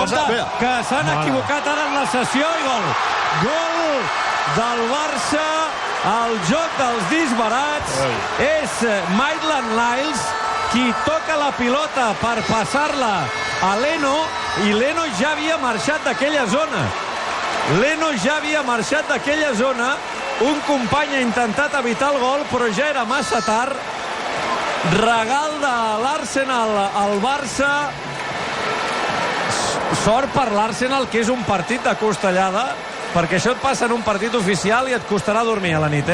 Compte, que s'han equivocat ara en la sessió i gol. Gol del Barça, el joc dels disbarats. És Maitland Niles qui toca la pilota per passar-la a Leno, i Leno ja havia marxat d'aquella zona. Un company ha intentat evitar el gol, però ja era massa tard. Regal de l'Arsenal al Barça. Sort per l'Arsenal, que és un partit de costellada, perquè això et passa en un partit oficial i et costarà dormir a la nit,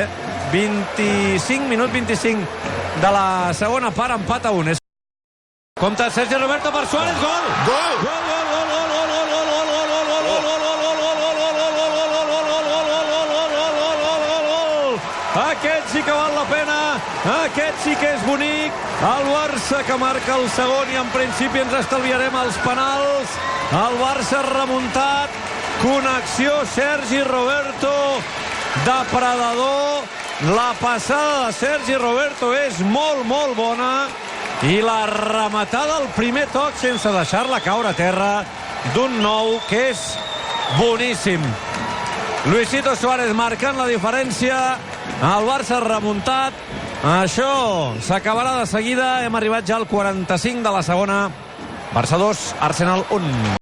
25 de la segona part, empat a 1. Compte, Sergi Roberto per Suárez, gol! Gol! Aquest sí que val la pena, aquest sí que és bonic. El Barça que marca el segon i en principi ens estalviarem els penals. El Barça remuntat, connexió Sergi Roberto, depredador. La passada de Sergi Roberto és molt bona i la rematada al primer toc sense deixar-la caure a terra d'un nou que és boníssim. Luisito Suárez marcant la diferència. El Barça remuntat. Això s'acabarà de seguida. Hem arribat ja al 45 de la segona. Barça 2, Arsenal 1.